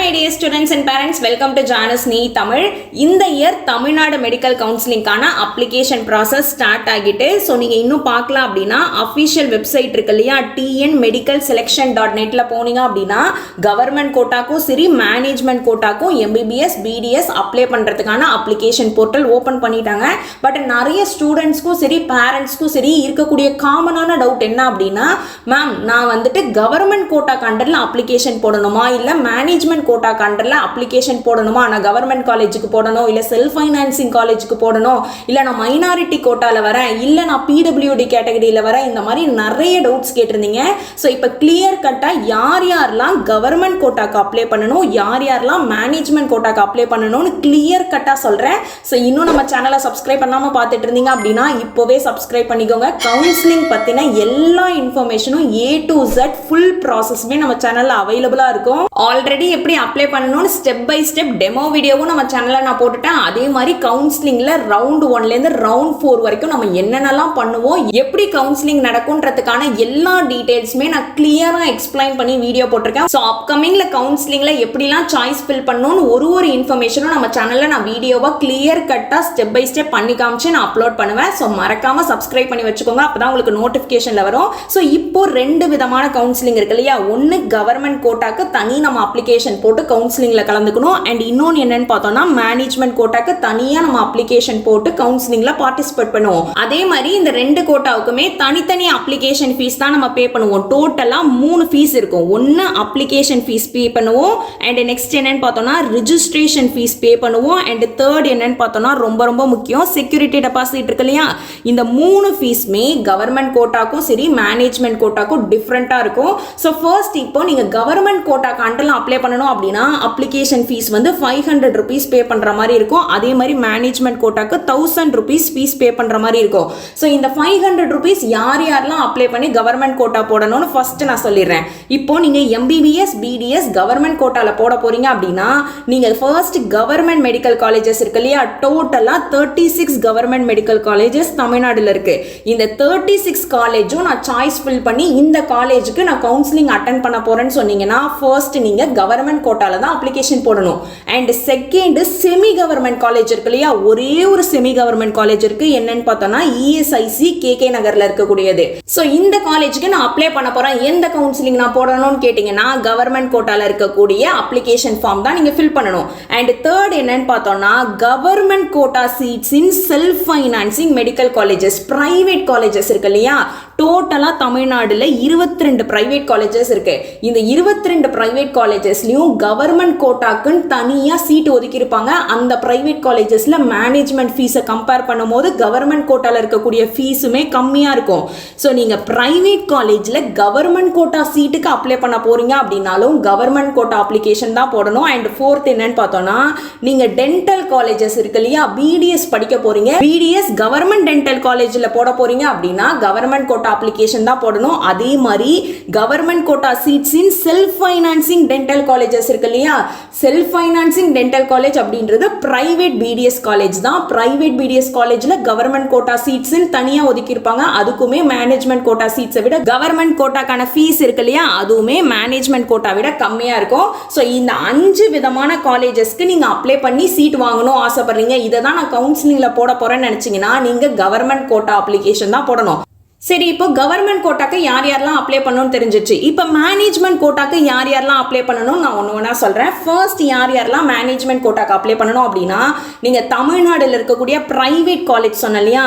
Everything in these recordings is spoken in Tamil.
my dear students and parents, welcome to Janus Nee Tamil. இந்த இயர் தமிழ்நாடு மெடிக்கல் கவுன்சிலிங்கான அப்ளிகேஷன் ப்ராசஸ் ஸ்டார்ட் ஆகிட்டு ஸோ நீங்கள் இன்னும் பார்க்கலாம் அப்படின்னா அஃபிஷியல் வெப்சைட் இருக்கு இல்லையா tnmedicalselection.netல போனீங்க அப்படின்னா கவர்மெண்ட் கோட்டாக்கும் சரி மேனேஜ்மெண்ட் கோட்டாக்கும் எம்பிபிஎஸ் பிடிஎஸ் அப்ளை பண்ணுறதுக்கான அப்ளிகேஷன் போர்ட்டல் ஓப்பன் பண்ணிட்டாங்க. பட் நிறைய ஸ்டூடெண்ட்ஸ்க்கும் சரி பேரண்ட்ஸ்க்கும் சரி இருக்கக்கூடிய காமனான டவுட் என்ன அப்படின்னா, மேம் நான் வந்துட்டு கவர்மெண்ட் கோட்டா கண்டரில் அப்ளிகேஷன் போடணுமா இல்லை மேனேஜ்மெண்ட் கோட்டா கண்டரில் அப்ளிகேஷன் போடணுமா, நான் கவர்மெண்ட் காலேஜுக்கு போடணும் இல்லை செல்ஃப் ஃபைனான்சிங் காலேஜுக்கு போடணும் இல்லை நான் மைனாரிட்டி கோட்டாவில் வரேன் இல்லை நான் பிடபிள்யூடி கேட்டகரியில் வரேன், இந்த மாதிரி நிறைய டவுட்ஸ் கேட்டிருந்தீங்க. ஸோ இப்போ கிளியர் கட்டாக யார் யாரெல்லாம் கவர்மெண்ட் கோட்டாக்கு அப்ளை பண்ணணும் யார் யாரெல்லாம் மேனேஜ்மெண்ட் கோட்டாக்கு அப்ளை பண்ணணும்னு கிளியர் கட்டாக சொல்கிறேன். ஸோ இன்னும் நம்ம சேனலை சப்ஸ்கிரைப் பண்ணாமல் பார்த்துட்டு இருந்தீங்க அப்படின்னா இப்போவே சப்ஸ்கிரைப் பண்ணிக்கோங்க. கவுன்சிலிங் பற்றின எல்லா இன்ஃபர்மேஷனும் A to Z ஃபுல் ப்ராசஸுமே நம்ம சேனலில் அவைலபிளாக இருக்கும். ஆல்ரெடி எப்படி அப்ளை பண்ணணும்னு ஸ்டெப் பை ஸ்டெப் டெமோ வீடியோவும் நம்ம சேனலில் நான் போட்டுட்டேன். அதே மாதிரி கவுன்சிலிங்கில் ரவுண்ட் 1லேருந்து ரவுண்ட் 4 வரைக்கும் நம்ம என்னென்னலாம் பண்ணுவோம், எப்படி கவுன்சிலிங் நடக்கும்ன்றதுக்கான எல்லா டீட்டெயில்ஸுமே நான் கிளியராக எக்ஸ்பிளைன் பண்ணி வீடியோ போட்டிருக்கேன். ஸோ அப்கமிங்கில் கவுன்சிலிங்கில் எப்படிலாம் சாய்ஸ் ஃபில் பண்ணணும்னு ஒரு இன்ஃபர்மேஷனும் நம்ம சேனலில் நான் வீடியோவாக கிளியர் கட்டாக ஸ்டெப் பை ஸ்டெப் பண்ணி காமிச்சு நான் அப்லோட் பண்ணுவேன். ஸோ மறக்காமல் சப்ஸ்கிரைப் பண்ணி வச்சுக்கோங்க, அப்போ தான் உங்களுக்கு நோட்டிஃபிகேஷனில் வரும். ஸோ இப்போ 2 விதமான கவுன்சிலிங் இருக்கு இல்லையா, ஒன்று கவர்மெண்ட் கோட்டாக்கு தனி நம்ம அப்ளிகேஷன் போட்டு கவுன்சிலிங்ல கலந்துக்கணும், அண்ட் இன்னொன்று என்னன்னு பார்த்தோம்னா மேனேஜ்மெண்ட் கோட்டாக்கு தனியாக நம்ம அப்ளிகேஷன் போட்டு கவுன்சிலிங்ல பார்ட்டிசிபேட் பண்ணுவோம். அதே மாதிரி இந்த 2 கோட்டாவுக்குமே தனித்தனி அப்ளிகேஷன் ஃபீஸ் தான் நம்ம பே பண்ணுவோம். டோட்டலா 3 ஃபீஸ் இருக்கும். ஒன்று அப்ளிகேஷன் ஃபீஸ் பே பண்ணுவோம், அண்ட் நெக்ஸ்ட் என்னன்னு பார்த்தோம்னா ரிஜிஸ்ட்ரேஷன் ஃபீஸ் பே பண்ணுவோம், அண்ட் தேர்ட் என்னன்னு பார்த்தோம்னா ரொம்ப முக்கியம் செக்யூரிட்டி டெபாசிட் இருக்கு இல்லையா, இந்த 3 ஃபீஸ்மே கவர்மெண்ட் கோட்டாக்கும் சரி மேனேஜ்மெண்ட் கோட்டாக்கும் டிஃப்ரெண்டா இருக்கும். ஸோ ஃபர்ஸ்ட் இப்போ நீங்க கவர்மெண்ட் கோட்டாக்கு அண்டர்ல அப்ளை பண்ணணும் அப்படின்னா அப்ளிகேஷன் ஃபீஸ் வந்து 500 rupees பே பண்ற மாதிரி இருக்கும். அதே மாதிரி மேனேஜ்மெண்ட் கோட்டாக்கு 1000 rupees ஃபீஸ் பே பண்ற மாதிரி இருக்கும். ஸோ இந்த 500 rupees யார் யாரெல்லாம் அப்ளை பண்ணி கவர்மெண்ட் கோட்டா போடணும்னு ஃபர்ஸ்ட் நான் சொல்லிடுறேன். இப்போ நீங்க எம்பிபிஎஸ் பிடிஎஸ் கவர்மெண்ட் கோட்டால போட போறீங்க அப்படின்னா நீங்க ஃபர்ஸ்ட் கவர்மெண்ட் மெடிக்கல் காலேஜஸ் இருக்கு இல்லையா, டோட்டலா 36 கவர்மெண்ட் மெடிக்கல் காலேஜஸ் தமிழ்நாடுல இருக்கு. இந்த 36 காலேஜும் நான் சாய்ஸ் ஃபில் பண்ணி இந்த காலேஜுக்கு நான் கவுன்சிலிங் அட்டென்ட் பண்ண போறேன்னு சொன்னீங்கன்னா ஃபர்ஸ்ட் நீங்க கவர்மெண்ட் கோட்டால தான் அப்ளிகேஷன் போடணும். And second semi government college இருக்கு இல்லையா, ஒரே ஒரு செமி கவர்மெண்ட் காலேஜ் இருக்கு, என்னன்னு பார்த்தோம்னா இஎஸ்ஐசி கேகே நகர்ல இருக்கக்கூடியது. ஸோ இந்த காலேஜுக்கு நான் அப்ளை பண்ண போறேன், எந்த கவுன்சிலிங் நான் போடணும்னு கேட்டீங்கன்னா கவர்மெண்ட் கோட்டால இருக்கக்கூடிய அப்ளிகேஷன் ஃபார்ம் தான் நீங்க ஃபில் பண்ணணும். அண்ட் தேர்ட் என்னன்னு பார்த்தோம்னா government quota seats in self financing medical colleges private colleges இருக்கு இல்லையா, டோட்டலா தமிழ்நாடுல 22 பிரைவேட் காலேஜஸ் இருக்கு. இந்த 22 பிரைவேட் காலேஜஸ்லயும் கவர்மெண்ட் கோட்டாக்குன்னு தனியா சீட் ஒதுக்கி இருப்பாங்க. அந்த பிரைவேட் காலேஜஸ்ல மேனேஜ்மெண்ட் ஃபீஸை கம்பேர் பண்ணும்போது கவர்மெண்ட் கோட்டால இருக்கக்கூடிய ஃபீஸுமே கம்மியா இருக்கும். ஸோ நீங்க பிரைவேட் காலேஜ்ல கவர்மெண்ட் கோட்டா சீட்டுக்கு அப்ளை பண்ண போறீங்க அப்படின்னாலும் கவர்மெண்ட் கோட்டா அப்ளிகேஷன் தான் போடணும். அண்ட் ஃபோர்த் என்னன்னு பார்த்தோம்னா நீங்க டென்டல் காலேஜஸ் இருக்கு இல்லையா, பிடிஎஸ் படிக்க போறீங்க, பிடிஎஸ் கவர்மெண்ட் டென்டல் காலேஜ்ல போட போறீங்க அப்படின்னா கவர்மெண்ட் கோட்டா அப்ளிகேஷன் தான் போடணும். அதே மாதிரி government quota seats in self financing dental colleges இருக்கு இல்லையா, செல்ஃப் ஃபைனான்சிங் டென்டல் காலேஜ் அப்படின்றது பிரைவேட் பிடிஎஸ் காலேஜ் தான். பிரைவேட் பிடிஎஸ் காலேஜ்ல கவர்மெண்ட் கோட்டா சீட்ஸ் தனியா ஒதுக்கி இருப்பாங்க. அதுக்குமே மேனேஜ்மெண்ட் கோட்டா சீட்ஸை விட கவர்மெண்ட் கோட்டாக்கான ஃபீஸ் இருக்கு இல்லையா, அதுவுமே மேனேஜ்மெண்ட் கோட்டா விட கம்மியா இருக்கும். ஸோ இந்த 5 விதமான காலேஜஸ்க்கு நீங்க அப்ளை பண்ணி சீட் வாங்கணும் ஆசைப்படுறீங்க, இதை தான் நான் கவுன்சிலிங்ல போட போறேன்னு நினைச்சீங்கன்னா நீங்க கவர்மெண்ட் கோட்டா அப்ளிகேஷன் தான் போடணும். சரி, இப்போ கவர்மெண்ட் கோட்டாக்கு யார் யாரெல்லாம் அப்ளை பண்ணணும்னு தெரிஞ்சிச்சு. இப்போ மேனேஜ்மெண்ட் கோட்டாக்கு யார் யாரெல்லாம் அப்ளை பண்ணணும் நான் ஒன்று சொல்றேன். ஃபர்ஸ்ட் யார் யாரெல்லாம் மேனேஜ்மெண்ட் கோட்டாக்கு அப்ளை பண்ணணும் அப்படின்னா நீங்க தமிழ்நாடுல இருக்கக்கூடிய பிரைவேட் காலேஜ் சொன்ன இல்லையா,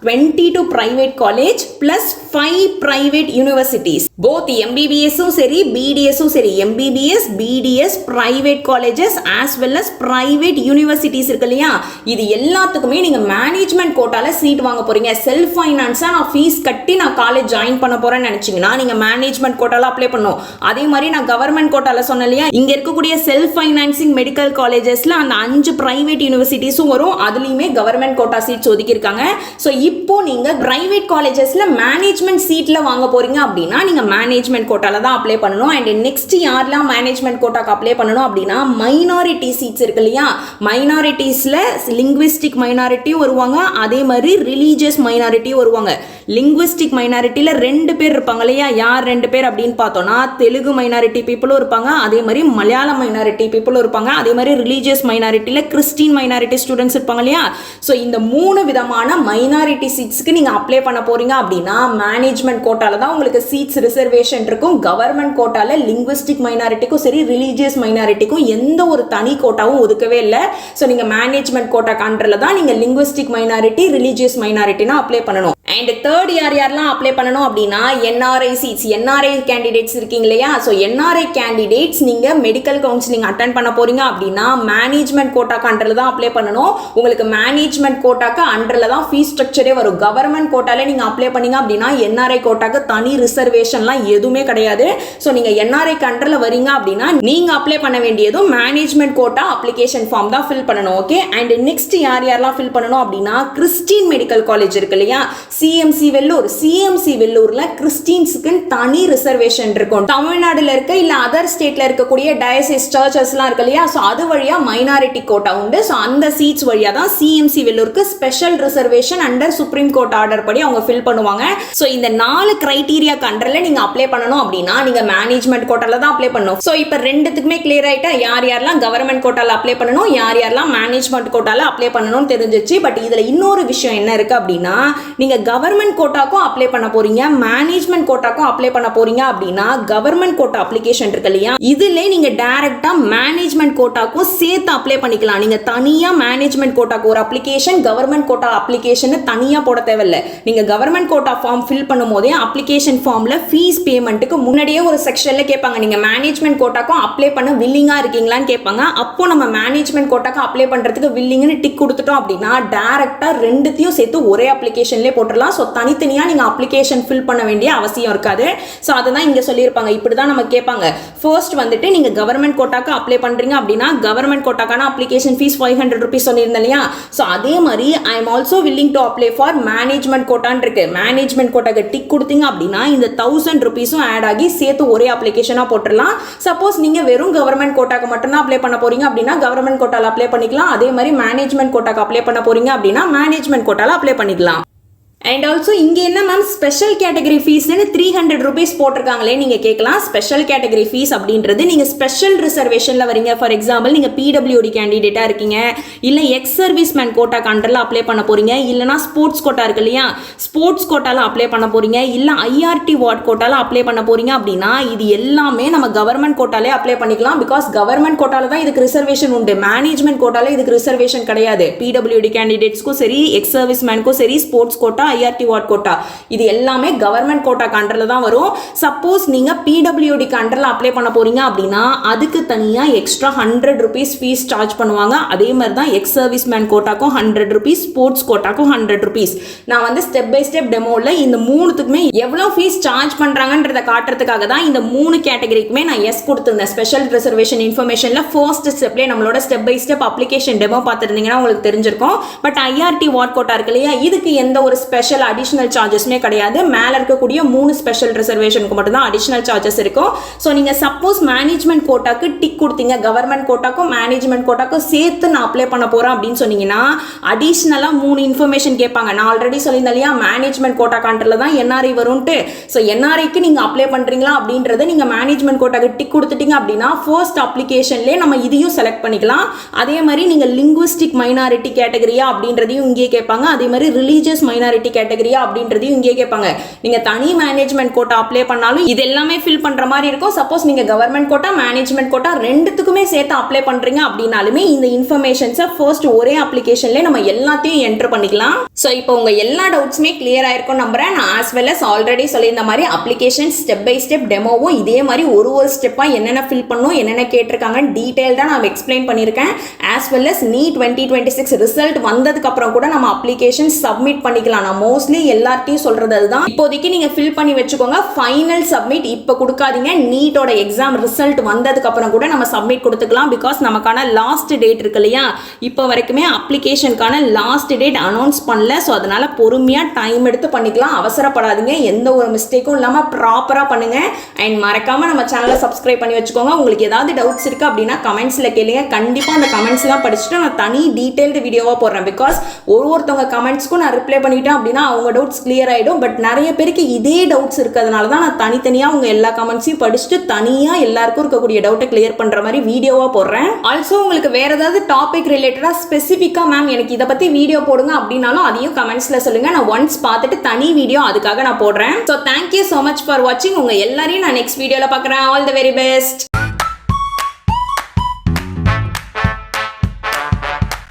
22 private college plus 5 private universities, both எம்பிபிஎஸும் சரி பிடிஎஸும் சரி, MBBS BDS private colleges as well as private universities இருக்கு இல்லையா, இது எல்லாத்துக்குமே நீங்க மேனேஜ்மெண்ட் கோட்டால சீட் வாங்க போறீங்க. செல்ஃப் ஃபைனான்ஸா நான் ஃபீஸ் கட்டி நான் காலேஜ் ஜாயின் பண்ண போறேன்னு நினைச்சீங்கன்னா நீங்க மேனேஜ்மெண்ட் கோட்டால அப்ளை பண்ணணும். அதே மாதிரி நான் கவர்மெண்ட் கோட்டால சொன்னேன் இல்லையா, இங்க இருக்கக்கூடிய செல்ஃப் ஃபைனான்சிங் மெடிக்கல் காலேஜஸ்ல அந்த 5 பிரைவேட் யூனிவர்சிட்டிஸும் வரும், அதுலயுமே கவர்மெண்ட் கோட்டா சீட்ஸ் ஒதுக்கி இருக்காங்க. ஸோ இப்போ நீங்க பிரைவேட் காலேஜஸ்ல மேனேஜ்மெண்ட் சீட்ல வாங்க போறீங்க அப்படின்னா நீங்க மேனேஜ்மெண்ட் கோட்டால தான் அப்ளை பண்ணணும். அண்ட் நெக்ஸ்ட் யாரெல்லாம் மேனேஜ்மெண்ட் கோட்டாக்கு அப்ளை பண்ணணும் அப்படின்னா மைனாரிட்டி சீட்ஸ் இருக்கு இல்லையா, மைனாரிட்டிஸ்ல லிங்குவிஸ்டிக் மைனாரிட்டி வருவாங்க, அதே மாதிரி ரிலீஜியஸ் மைனாரிட்டி வருவாங்க. லிங்குவிஸ்டிக் மைனாரிட்டியில் 2 பேர் இருப்பாங்க இல்லையா, யார் 2 பேர் அப்படின்னு பார்த்தோம்னா தெலுங்கு மைனாரிட்டி பீப்புளும் இருப்பாங்க, அதே மாதிரி மலையாளம் மைனாரிட்டி பீப்புளும் இருப்பாங்க, அதே மாதிரி ரிலீஜியஸ் மைனாரிட்டியில் கிறிஸ்டின் மைனாரிட்டி ஸ்டூடெண்ட்ஸ் இருப்பாங்க இல்லையா. ஸோ இந்த 3 விதமான மைனாரிட்டி சீட்ஸ்க்கு நீங்கள் அப்ளை பண்ண போறீங்க அப்படின்னா மேனேஜ்மெண்ட் கோட்டால தான் உங்களுக்கு சீட்ஸ் ரிசர்வேஷன் இருக்கும். கவர்மெண்ட் கோட்டால லிங்குவிஸ்டிக் மைனாரிட்டிக்கும் சரி ரிலீஜியஸ் மைனாரிட்டிக்கும் எந்த ஒரு தனி கோட்டாவும் ஒதுக்கவே இல்லை. ஸோ நீங்கள் மேனேஜ்மெண்ட் கோட்டா கண்ட்ரில் தான் நீங்கள் லிங்குவிஸ்டிக் மைனாரிட்டி ரிலீஜியஸ் மைனாரிட்டினா அப்ளை பண்ணணும். அண்ட் தேர்ட் யாரெல்லாம் அப்ளை பண்ணணும் அப்படின்னா என்ஆர்ஐ சீட்ஸ், என்ஆர்ஐ கேண்டிடேட்ஸ் இருக்கீங்க இல்லையா. ஸோ என்ஆர்ஐ கேண்டிடேட்ஸ் நீங்கள் மெடிக்கல் கவுன்சிலிங் அட்டன் பண்ண போறீங்க அப்படின்னா மேனேஜ்மெண்ட் கோட்டா அண்டரில் தான் அப்ளை பண்ணணும். உங்களுக்கு மேனேஜ்மெண்ட் கோட்டாக்கு அண்டரில் தான் ஃபீஸ் ஸ்ட்ரக்சரே வரும். கவர்மெண்ட் கோட்டாலே நீங்கள் அப்ளை பண்ணீங்க அப்படின்னா என்ஆர்ஐ கோட்டாக்கு தனி ரிசர்வேஷன்லாம் எதுவுமே கிடையாது. ஸோ நீங்கள் என்ஆர்ஐ அண்டரில் வரீங்க அப்படின்னா நீங்கள் அப்ளை பண்ண வேண்டியதும் மேனேஜ்மெண்ட் கோட்டா அப்ளிகேஷன் ஃபார்ம் தான் ஃபில் பண்ணணும். ஓகே. அண்ட் நெக்ஸ்ட் யாரெல்லாம் ஃபில் பண்ணணும் அப்படின்னா கிறிஸ்டின் மெடிக்கல் காலேஜ் இருக்கு இல்லையா, சிஎம்சி வெள்ளூர். சிஎம்சி வெள்ளூர்ல கிறிஸ்டின்ஸ்க்கு தனி ரிசர்வேஷன் இருக்கும். தமிழ்நாடுல இருக்க இல்ல அதர் ஸ்டேட்ல இருக்கக்கூடிய டயசிஸ் சர்ச்சஸ்லாம் இருக்கு இல்லையா, ஸோ அது வழியா மைனாரிட்டி கோட்டா உண்டு. ஸோ அந்த சீட்ஸ் வழியா தான் சிஎம்சி வெள்ளூருக்கு special reservation under supreme court order படி அவங்க ஃபில் பண்ணுவாங்க. ஸோ இந்த 4 கிரைட்டீரியா கண்டர்ல நீங்க அப்ளை பண்ணணும் அப்படின்னா நீங்க மேனேஜ்மெண்ட் கோட்டால தான் அப்ளை பண்ணணும். ஸோ இப்போ ரெண்டுத்துக்குமே கிளியர் ஆயிட்டா யாரெல்லாம் கவர்மெண்ட் கோட்டால அப்ளை பண்ணணும், யாரெல்லாம் மேனேஜ்மெண்ட் கோட்டால அப்ளை பண்ணணும்னு தெரிஞ்சிச்சு. பட் இதுல இன்னொரு விஷயம் என்ன இருக்கு அப்படின்னா நீங்க கவர்மெண்ட் கோட்டாக்கும் அப்ளை பண்ண போறீங்க, மேனேஜ்மெண்ட் கோட்டாக்கும் அப்ளை பண்ண போறீங்க அப்படின்னா கவர்மெண்ட் கோட்டா அப்ளிகேஷன் இருக்கு இல்லையா, இதுல நீங்க டைரக்டா மேனேஜ்மெண்ட் கோட்டாக்கும் சேர்த்து அப்ளை பண்ணிக்கலாம். நீங்க தனியா மேனேஜ்மெண்ட் கோட்டாக்கு ஒரு அப்ளிகேஷன், கவர்மெண்ட் கோட்டா அப்ளிகேஷன் தனியா போட தேவையில்ல. நீங்க கவர்மெண்ட் கோட்டா ஃபார்ம் ஃபில் பண்ணும் போதே அப்ளிகேஷன் ஃபார்ம்ல ஃபீஸ் பேமெண்ட்டுக்கு முன்னாடியே ஒரு செக்ஷன்ல கேட்பாங்க நீங்க மேனேஜ்மெண்ட் கோட்டாக்கும் அப்ளை பண்ண வில்லிங்கா இருக்கீங்களான்னு கேட்பாங்க. அப்போ நம்ம மேனேஜ்மெண்ட் கோட்டாக்கு அப்ளை பண்றதுக்கு வில்லிங்னு டிக் கொடுத்துட்டோம் அப்படின்னா டைரக்டா ரெண்டுத்தையும் சேர்த்து ஒரே அப்ளிகேஷன்லேயே போட்டுடலாம். ஸோ தனித்தனியாக நீங்கள் அப்ளிகேஷன் ஃபில் பண்ண வேண்டிய அவசியம் இருக்காது. ஸோ அதுதான் இங்கே சொல்லியிருப்பாங்க. இப்படி தான் நம்ம கேட்பாங்க. ஃபர்ஸ்ட் வந்துட்டு நீங்கள் கவர்மெண்ட் கோட்டாக்கு அப்ளை பண்ணுறீங்க அப்படின்னா கவர்மெண்ட் கோட்டாக்கான அப்ளிகேஷன் ஃபீஸ் 500 rupees சொல்லியிருந்தேன் இல்லையா. ஸோ அதே மாதிரி I am also willing to apply for management கோட்டான் இருக்கு. மேனேஜ்மெண்ட் கோட்டாக்கு டிக் கொடுத்தீங்க அப்படின்னா இந்த 1000 rupees ஆட் ஆகி சேர்த்து ஒரே அப்ளிகேஷனாக போட்டுடலாம். சப்போஸ் நீங்கள் வெறும் கவர்மெண்ட் கோட்டாக்கு மட்டும்தான் அப்ளை பண்ண போறீங்க அப்படின்னா கவர்மெண்ட் கோட்டால அப்ளை பண்ணிக்கலாம். அதே மாதிரி மேனேஜ்மெண்ட் கோட்டாக்கு அப்ளை பண்ண போறீங்க அப்படின்னா மேனேஜ்மெண்ட் கோட்டால அப்ளை பண்ணிக்கலாம். அண்ட் ஆல்சோ இங்கே என்ன மேம் ஸ்பெஷல் கேட்டகரி ஃபீஸ்னு 300 rupees போட்டிருக்காங்களே நீங்கள் கேட்கலாம். ஸ்பெஷல் கேட்டகரி ஃபீஸ் அப்படின்றது நீங்கள் ஸ்பெஷல் ரிசர்வேஷனில் வரீங்க. ஃபார் எக்ஸாம்பிள் நீங்கள் பிடபிள்யூடி கேண்டிடேட்டாக இருக்கீங்க, இல்லை எக்ஸ் சர்வீஸ் மேன் கோட்டா கண்டரில் அப்ளை பண்ண போறீங்க, இல்லைனா ஸ்போர்ட்ஸ் கோட்டா இருக்கு இல்லையா, ஸ்போர்ட்ஸ் கோட்டாவில் அப்ளை பண்ண போறீங்க, இல்லை ஐஆர்டி வார்ட் கோட்டாவில் அப்ளை பண்ண போறீங்க அப்படின்னா இது எல்லாமே நம்ம கவர்மெண்ட் கோட்டாலே அப்ளை பண்ணிக்கலாம். பிகாஸ் கவர்மெண்ட் கோட்டால தான் இதுக்கு ரிசர்வேஷன் உண்டு. மேனேஜ்மெண்ட் கோட்டால இதுக்கு ரிசர்வேஷன் கிடையாது. பிடபிள்யூடி கேண்டிடேட்ஸ்க்கும் சரி, எக்ஸ் சர்வீஸ் மேனுக்கும் சரி, sports quota IRT ward quota இது எல்லாமே கவர்மெண்ட் கோட்டா கண்டர்ல தான் வரும். சப்போஸ் நீங்க பிடபிள்யூடி கண்டர்ல அப்ளை பண்ண போறீங்க அப்படின்னா அதுக்கு தனியா எக்ஸ்ட்ரா 100 rupees ஃபீஸ் சார்ஜ் பண்ணுவாங்க. அதே மாதிரி தான் எக்ஸ் சர்வீஸ் மேன் கோட்டாக்கும் 100 rupees, ஸ்போர்ட்ஸ் கோட்டாக்கும் 100 rupees. நான் வந்து ஸ்டெப் பை ஸ்டெப் டெமோல இந்த மூணுத்துக்குமே எவ்வளவு ஃபீஸ் சார்ஜ் பண்றாங்கன்றத காட்டுறதுக்காக தான் இந்த 3 கேட்டகரிக்குமே நான் எஸ் கொடுத்திருந்தேன். ஸ்பெஷல் ரிசர்வேஷன் இன்ஃபர்மேஷன்ல ஃபர்ஸ்ட் ஸ்டெப்லயே நம்மளோட step by step application demo பார்த்துருந்தீங்கன்னா உங்களுக்கு தெரிஞ்சிருக்கும். பட் ஐஆர்டி வார்ட் கோட்டா இருக்கு இல்லையா, இதுக்கு எந்த ஒரு ஸ்பெஷல் அடிஷனல் சார்ஜஸ்மே கிடையாது. மேல இருக்கக்கூடிய 3 ஸ்பெஷல் ரிசர்வேஷனுக்கு மட்டும் தான் அடிஷனல் சார்ஜஸ் இருக்கும். ஸோ நீங்க சப்போஸ் மேனேஜ்மெண்ட் கோட்டாக்கு டிக் கொடுத்தீங்க, கவர்மெண்ட் கோட்டாக்கும் மேனேஜ்மெண்ட் கோட்டாக்கும் சேர்த்து நான் அப்ளை பண்ண போறேன் அப்படின்னு சொன்னீங்கன்னா அடிஷனலா 3 இன்ஃபர்மேஷன் கேட்பாங்க. நான் ஆல்ரெடி சொல்லியிருந்தேன் இல்லையா மேனேஜ்மெண்ட் கோட்டா கண்டர்ல தான் என்ஆர்ஐ வரும்ட்டு. ஸோ என்ஆர்ஐக்கு நீங்க அப்ளை பண்றீங்களா அப்படின்றத நீங்க மேனேஜ்மெண்ட் கோட்டாக்கு டிக் கொடுத்துட்டீங்க அப்படின்னா ஃபர்ஸ்ட் அப்ளிகேஷன்லேயே நம்ம இதையும் செலக்ட் பண்ணிக்கலாம். அதே மாதிரி நீங்க லிங்குவிஸ்டிக் மைனாரிட்டி கேட்டகரியா அப்படின்றதையும் இங்கே கேட்பாங்க. அதே மாதிரி ரிலீஜியஸ் மைனாரிட்டி கேட்டகரியா அப்படின்றதையும் இங்கே கேட்பாங்க. நீங்க தனி மேனேஜ்மெண்ட் கோட்டா அப்ளை பண்ணாலும் இது எல்லாமே ஃபில் பண்ற மாதிரி இருக்கும். சப்போஸ் நீங்க கவர்மெண்ட் கோட்டா மேனேஜ்மெண்ட் கோட்டா ரெண்டுத்துக்குமே சேர்த்து அப்ளை பண்றீங்க அப்படின்னாலுமே இந்த இன்ஃபர்மேஷன்ஸை ஃபர்ஸ்ட் ஒரே அப்ளிகேஷன்ல நம்ம எல்லாத்தையும் என்டர் பண்ணிக்கலாம். ஸோ இப்போ உங்க எல்லா டவுட்ஸுமே கிளியர் ஆயிருக்கும் நம்புறேன். நான் ஆஸ் வெல் அஸ் ஆல்ரெடி சொல்லியிருந்த மாதிரி அப்ளிகேஷன் ஸ்டெப் பை ஸ்டெப் டெமோவும் இதே மாதிரி ஒரு ஸ்டெப்பா என்னென்ன ஃபில் பண்ணணும், என்னென்ன கேட்டிருக்காங்க டீடைல்டா நான் எக்ஸ்பிளைன் பண்ணியிருக்கேன். As well as NEET 2026 result வந்ததுக்கு அப்புறம் கூட நம்ம அப்ளிகேஷன் சப்மிட் பண்ணிக்கலாம். நான் மோஸ்ட்லி எல்லார்ட்டையும் சொல்றது அதுதான். இப்போதைக்கு நீங்க ஃபில் பண்ணி வச்சுக்கோங்க. ஃபைனல் சப்மிட் இப்போ கொடுக்காதீங்க. நீட்டோட எக்ஸாம் ரிசல்ட் வந்ததுக்கு அப்புறம் கூட நம்ம சப்மிட் கொடுத்துக்கலாம். பிகாஸ் நமக்கான லாஸ்ட் டேட் இருக்கு இல்லையா, இப்போ வரைக்குமே அப்ளிகேஷனுக்கான லாஸ்ட் டேட் அனௌன்ஸ் பண்ணல. நாளில். ஸோ அதனால் பொறுமையாக டைம் எடுத்து பண்ணிக்கலாம், அவசரப்படாதீங்க, எந்த ஒரு மிஸ்டேக்கும் இல்லாமல் ப்ராப்பராக பண்ணுங்கள். அண்ட் மறக்காமல் நம்ம சேனலை சப்ஸ்கிரைப் பண்ணி வச்சுக்கோங்க. உங்களுக்கு ஏதாவது டவுட்ஸ் இருக்குது அப்படின்னா கமெண்ட்ஸில் கேளுங்க. கண்டிப்பாக அந்த கமெண்ட்ஸ்லாம் படிச்சுட்டு நான் தனி டீட்டெயில்டு வீடியோவாக போடுறேன். பிகாஸ் ஒருத்தவங்க கமெண்ட்ஸ்க்கும் நான் ரிப்ளை பண்ணிட்டேன் அப்படின்னா அவங்க டவுட்ஸ் கிளியர் ஆகிடும். பட் நிறைய பேருக்கு இதே டவுட்ஸ் இருக்கிறதுனால தான் நான் தனித்தனியாக உங்கள் எல்லா கமெண்ட்ஸையும் படிச்சுட்டு தனியாக எல்லாருக்கும் இருக்கக்கூடிய டவுட்டை கிளியர் பண்ணுற மாதிரி வீடியோவாக போடுறேன். ஆல்சோ உங்களுக்கு வேறு ஏதாவது டாபிக் ரிலேட்டடாக ஸ்பெசிஃபிக்காக மேம் எனக்கு இதை பற்றி வீடியோ போடுங்க அப்படின்னாலும் அதையும் கமெண்ட்ஸில் சொல்லுங்கள். நான் ஒன்ஸ் பார்த்துட்டு தனி வீடியோ அதுக்காக நான் போடுறேன். So thank you so much for வாட்சிங். உங்கள் எல்லாரையும் நான் நெக்ஸ்ட் வீடியோவில் பார்க்குறேன். All the very best.